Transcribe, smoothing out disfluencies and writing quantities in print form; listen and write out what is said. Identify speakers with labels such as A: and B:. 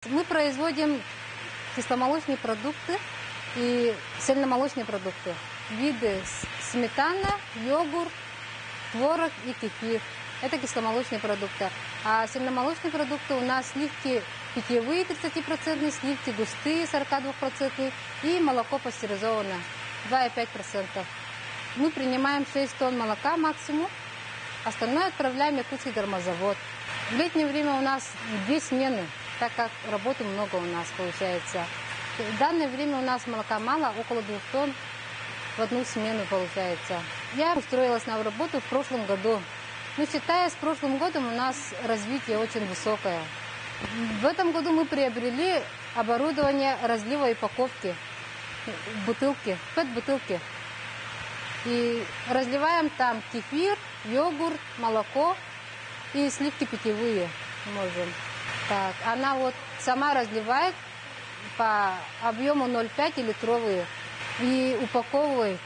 A: Мы производим кисломолочные продукты и цельномолочные продукты. Виды сметана, йогурт, творог и кефир. Это кисломолочные продукты. А цельномолочные продукты у нас сливки питьевые 30%, сливки густые 42% и молоко пастеризованное 2,5%. Мы принимаем 6 тонн молока максимум, остальное отправляем в Якутский гормозавод. В летнее время у нас 2 смены, так как работы много у нас получается. В данное время у нас молока мало, около 2 тонн в одну смену получается. Я устроилась на работу в прошлом году. Но считая с прошлым годом, у нас развитие очень высокое. В этом году мы приобрели оборудование разлива и упаковки, бутылки, пэт-бутылки. И разливаем там кефир, йогурт, молоко и сливки питьевые можем. Так, она вот сама разливает по объему 0,5 литровые и упаковывает